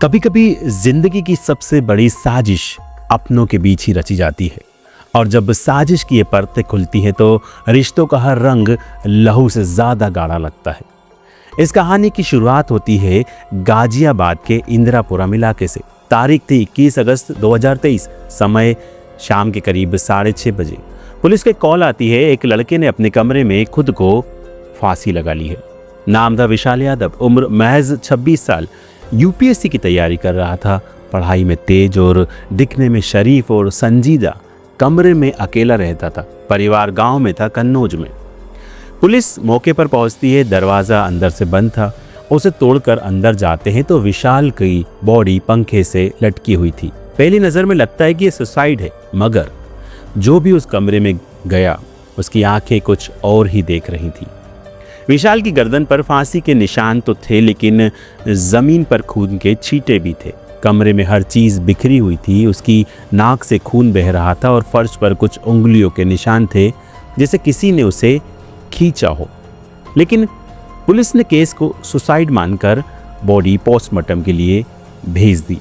कभी कभी जिंदगी की सबसे बड़ी साजिश अपनों के बीच ही रची जाती है, और जब साजिश की ये परतें खुलती हैं तो रिश्तों का हर रंग लहू से ज्यादा गाढ़ा लगता है। इस कहानी की शुरुआत होती है गाजियाबाद के इंदिरापुरम इलाके से। तारीख थी 21 अगस्त 2023, समय शाम के करीब 6:30 बजे। पुलिस के कॉल आती है, एक लड़के ने अपने कमरे में खुद को फांसी लगा ली है। नाम था विशाल यादव, उम्र महज 26 साल। यूपीएससी की तैयारी कर रहा था, पढ़ाई में तेज और दिखने में शरीफ और संजीदा। कमरे में अकेला रहता था। परिवार गांव में था, कन्नौज में। पुलिस मौके पर पहुंचती है। दरवाज़ा अंदर से बंद था। उसे तोड़कर अंदर जाते हैं तो विशाल की बॉडी पंखे से लटकी हुई थी। पहली नज़र में लगता है कि ये सुसाइड है, मगर जो भी उस कमरे में गया उसकी आंखें कुछ और ही देख रही थी। विशाल की गर्दन पर फांसी के निशान तो थे, लेकिन जमीन पर खून के छींटे भी थे। कमरे में हर चीज़ बिखरी हुई थी। उसकी नाक से खून बह रहा था और फर्श पर कुछ उंगलियों के निशान थे, जैसे किसी ने उसे खींचा हो। लेकिन पुलिस ने केस को सुसाइड मानकर बॉडी पोस्टमार्टम के लिए भेज दी।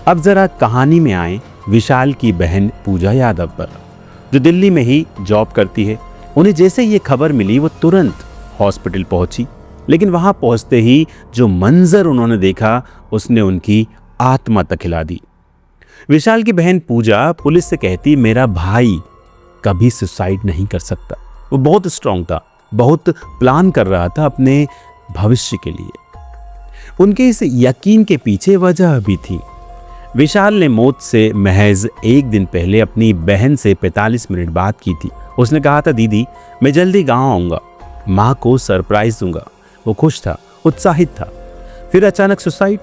अब जरा कहानी में आए विशाल की बहन पूजा यादव पर, जो दिल्ली में ही जॉब करती है। उन्हें जैसे ये खबर मिली वो तुरंत हॉस्पिटल पहुंची, लेकिन वहां पहुंचते ही जो मंजर उन्होंने देखा उसने उनकी आत्मा तक हिला दी। विशाल की बहन पूजा पुलिस से कहती, मेरा भाई कभी सुसाइड नहीं कर सकता। वो बहुत स्ट्रांग था, बहुत प्लान कर रहा था अपने भविष्य के लिए। उनके इस यकीन के पीछे वजह भी थी। विशाल ने मौत से महज एक दिन पहले अपनी बहन से 45 मिनट बात की थी। उसने कहा था, दीदी मैं जल्दी गांव आऊंगा, माँ को सरप्राइज दूंगा। वो खुश था, उत्साहित था। फिर अचानक सुसाइड।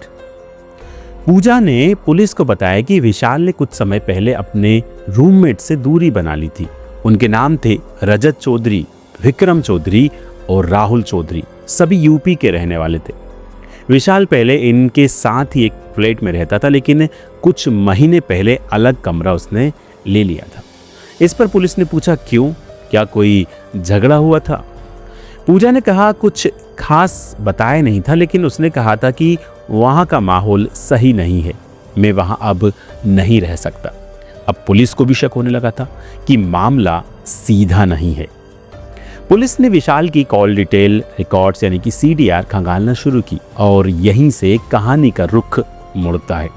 पूजा ने पुलिस को बताया कि विशाल ने कुछ समय पहले अपने रूममेट से दूरी बना ली थी। उनके नाम थे रजत चौधरी, विक्रम चौधरी और राहुल चौधरी। सभी यूपी के रहने वाले थे। विशाल पहले इनके साथ ही एक फ्लैट में रहता था, लेकिन कुछ महीने पहले अलग कमरा उसने ले लिया था। इस पर पुलिस ने पूछा, क्यों? क्या कोई झगड़ा हुआ था? पूजा ने कहा, कुछ खास बताया नहीं था, लेकिन उसने कहा था कि वहाँ का माहौल सही नहीं है, मैं वहाँ अब नहीं रह सकता। अब पुलिस को भी शक होने लगा था कि मामला सीधा नहीं है। पुलिस ने विशाल की कॉल डिटेल रिकॉर्ड्स यानी कि CDR खंगालना शुरू की, और यहीं से कहानी का रुख मुड़ता है।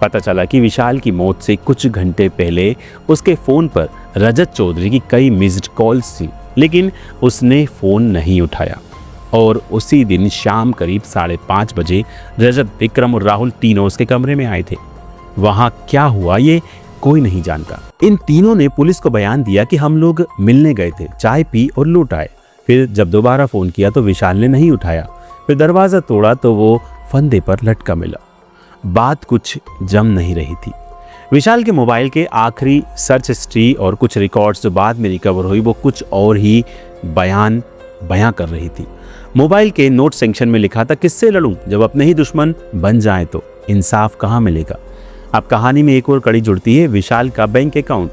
पता चला कि विशाल की मौत से कुछ घंटे पहले उसके फ़ोन पर रजत चौधरी की कई मिस्ड कॉल्स थी, लेकिन उसने फ़ोन नहीं उठाया। और उसी दिन शाम करीब 5:30 बजे रजत, विक्रम और राहुल तीनों उसके कमरे में आए थे। वहाँ क्या हुआ ये कोई नहीं जानता। इन तीनों ने पुलिस को बयान दिया कि हम लोग मिलने गए थे, चाय पी और लौट आए। फिर जब दोबारा फ़ोन किया तो विशाल ने नहीं उठाया। फिर दरवाज़ा तोड़ा तो वो फंदे पर लटका मिला। बात कुछ जम नहीं रही थी। विशाल के मोबाइल के आखिरी सर्च हिस्ट्री और कुछ रिकॉर्ड्स जो बाद में रिकवर हुई वो कुछ और ही बयान कर रही थी। मोबाइल के नोट सेक्शन में लिखा था, किससे लड़ूं जब अपने ही दुश्मन बन जाए तो इंसाफ कहाँ मिलेगा। अब कहानी में एक और कड़ी जुड़ती है, विशाल का बैंक अकाउंट।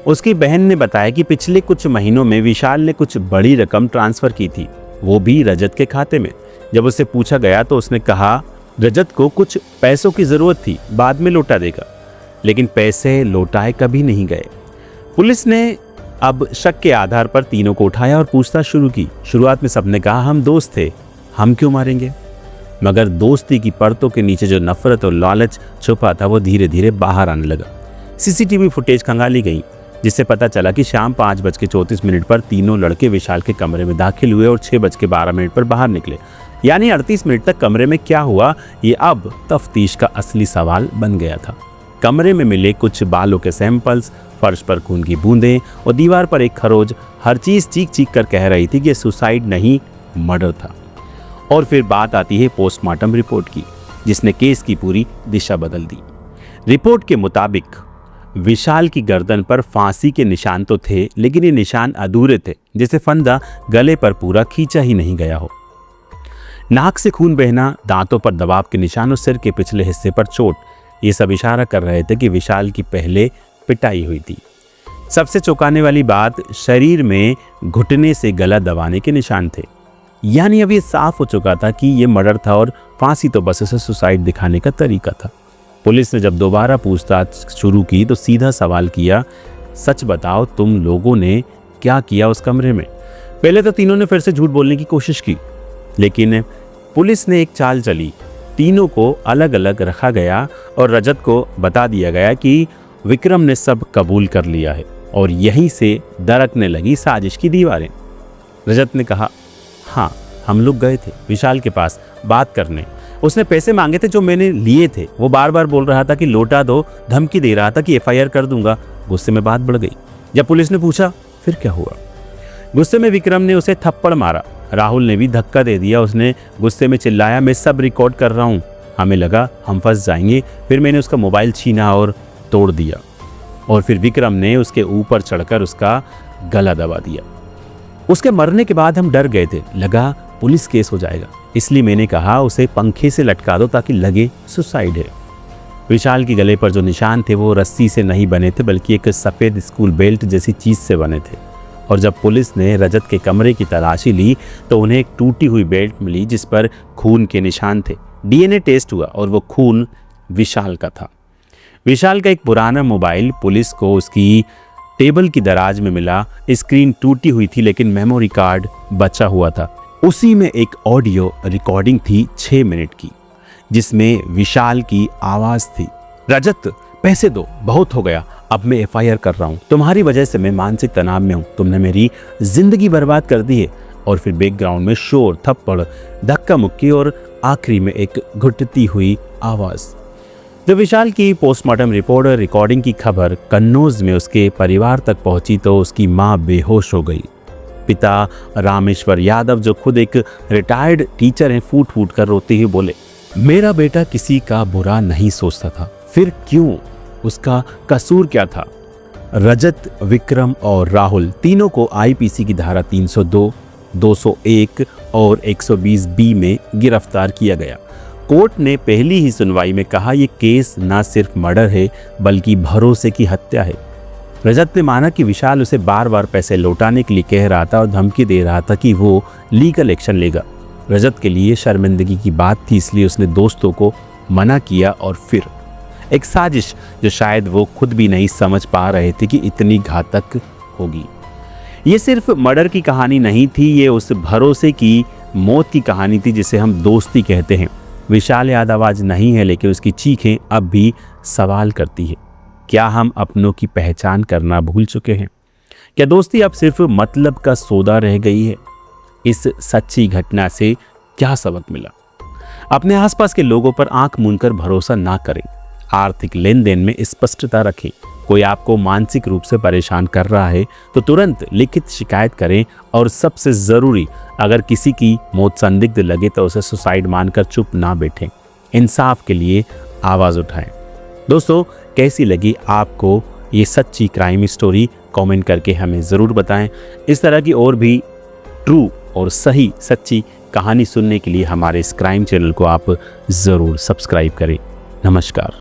उसकी बहन ने बताया कि पिछले कुछ महीनों में विशाल ने कुछ बड़ी रकम ट्रांसफ़र की थी, वो भी रजत के खाते में। जब उससे पूछा गया तो उसने कहा रजत को कुछ पैसों की ज़रूरत थी, बाद में लौटा देगा, लेकिन पैसे लौटाए कभी नहीं गए। पुलिस ने अब शक के आधार पर तीनों को उठाया और पूछताछ शुरू की। शुरुआत में सबने कहा, हम दोस्त थे, हम क्यों मारेंगे। मगर दोस्ती की परतों के नीचे जो नफरत और लालच छुपा था वो धीरे धीरे बाहर आने लगा। CCTV फुटेज खंगाली गई, जिससे पता चला कि शाम 5:34 पर तीनों लड़के विशाल के कमरे में दाखिल हुए और 6:12 पर बाहर निकले। यानी 38 मिनट तक कमरे में क्या हुआ, ये अब तफ्तीश का असली सवाल बन गया था। कमरे में मिले कुछ बालों के सैंपल्स, फर्श पर खून की बूंदें और दीवार पर एक खरोज, हर चीज़ चीख चीख कर कह रही थी कि सुसाइड नहीं, मर्डर था। और फिर बात आती है पोस्टमार्टम रिपोर्ट की, जिसने केस की पूरी दिशा बदल दी। रिपोर्ट के मुताबिक विशाल की गर्दन पर फांसी के निशान तो थे, लेकिन ये निशान अधूरे थे, जैसे फंदा गले पर पूरा खींचा ही नहीं गया हो। नाक से खून बहना, दांतों पर दबाव के निशान और सिर के पिछले हिस्से पर चोट, ये सब इशारा कर रहे थे कि विशाल की पहले पिटाई हुई थी। सबसे चौंकाने वाली बात, शरीर में घुटने से गला दबाने के निशान थे। यानी अब ये साफ हो चुका था कि ये मर्डर था और फांसी तो बस उसे सुसाइड दिखाने का तरीका था। पुलिस ने जब दोबारा पूछताछ शुरू की तो सीधा सवाल किया, सच बताओ तुम लोगों ने क्या किया उस कमरे में। पहले तो तीनों ने फिर से झूठ बोलने की कोशिश की, लेकिन पुलिस ने एक चाल चली। तीनों को अलग अलग रखा गया और रजत को बता दिया गया कि विक्रम ने सब कबूल कर लिया है और यहीं से दरकने लगी साजिश की दीवारें। रजत ने कहा, हाँ हम लोग गए थे विशाल के पास बात करने। उसने पैसे मांगे थे जो मैंने लिए थे। वो बार बार बोल रहा था कि लौटा दो, धमकी दे रहा था कि एफआईआर कर दूंगा। गुस्से में बात बढ़ गई। जब पुलिस ने पूछा फिर क्या हुआ, गुस्से में विक्रम ने उसे थप्पड़ मारा। राहुल ने भी धक्का दे दिया। उसने गुस्से में चिल्लाया, मैं सब रिकॉर्ड कर रहा हूँ। हमें लगा हम फंस जाएंगे। फिर मैंने उसका मोबाइल छीना और तोड़ दिया और फिर विक्रम ने उसके ऊपर चढ़कर उसका गला दबा दिया। उसके मरने के बाद हम डर गए थे, लगा पुलिस केस हो जाएगा, इसलिए मैंने कहा उसे पंखे से लटका दो ताकि लगे सुसाइड है। विशाल के गले पर जो निशान थे वो रस्सी से नहीं बने थे बल्कि एक सफ़ेद स्कूल बेल्ट जैसी चीज़ से बने थे। और जब पुलिस ने रजत के कमरे की तलाशी ली तो उन्हें एक टूटी हुई बेल्ट मिली जिस पर खून के निशान थे। डीएनए टेस्ट हुआ और वो खून विशाल का था। विशाल का एक पुराना मोबाइल पुलिस को उसकी टेबल की दराज में मिला। स्क्रीन टूटी हुई थी लेकिन मेमोरी कार्ड बचा हुआ था। उसी में एक ऑडियो रिकॉर्डिंग थी 6 मिनट की जिसमें विशाल की आवाज़ थी, रजत पैसे दो, बहुत हो गया, अब मैं एफआईआर कर रहा हूँ, तुम्हारी वजह से मैं मानसिक तनाव में हूँ, तुमने मेरी जिंदगी बर्बाद कर दी है। और फिर बैकग्राउंड में शोर, थप्पड़, धक्का मुक्की और आखिरी में एक घुटती हुई आवाज़। जब विशाल की पोस्टमार्टम रिपोर्ट और रिकॉर्डिंग की खबर कन्नौज में उसके परिवार तक पहुंची तो उसकी माँ बेहोश हो गई। पिता रामेश्वर यादव जो खुद एक रिटायर्ड टीचर हैं, फूट फूट कर रोते हुए बोले, मेरा बेटा किसी का बुरा नहीं सोचता था, फिर क्यों, उसका कसूर क्या था। रजत, विक्रम और राहुल तीनों को आईपीसी की धारा 302, 201 और 120 बी में गिरफ्तार किया गया। कोर्ट ने पहली ही सुनवाई में कहा यह केस न सिर्फ मर्डर है बल्कि भरोसे की हत्या है। रजत ने माना कि विशाल उसे बार बार पैसे लौटाने के लिए कह रहा था और धमकी दे रहा था कि वो लीगल एक्शन लेगा। रजत के लिए शर्मिंदगी की बात थी, इसलिए उसने दोस्तों को मना किया और फिर एक साजिश जो शायद वो खुद भी नहीं समझ पा रहे थे कि इतनी घातक होगी। ये सिर्फ मर्डर की कहानी नहीं थी, ये उस भरोसे की मौत की कहानी थी जिसे हम दोस्ती कहते हैं। विशाल यादव आज नहीं है लेकिन उसकी चीखें अब भी सवाल करती है, क्या हम अपनों की पहचान करना भूल चुके हैं? क्या दोस्ती अब सिर्फ मतलब का सौदा रह गई है? इस सच्ची घटना से क्या सबक मिला? अपने आसपास के लोगों पर आंख मूंदकर भरोसा ना करें। आर्थिक लेन देन में स्पष्टता रखें। कोई आपको मानसिक रूप से परेशान कर रहा है तो तुरंत लिखित शिकायत करें और सबसे ज़रूरी, अगर किसी की मौत संदिग्ध लगे तो उसे सुसाइड मानकर चुप ना बैठें। इंसाफ के लिए आवाज़ उठाएं। दोस्तों, कैसी लगी आपको ये सच्ची क्राइम स्टोरी? कमेंट करके हमें ज़रूर बताएं। इस तरह की और भी ट्रू और सही सच्ची कहानी सुनने के लिए हमारे इस क्राइम चैनल को आप ज़रूर सब्सक्राइब करें। नमस्कार।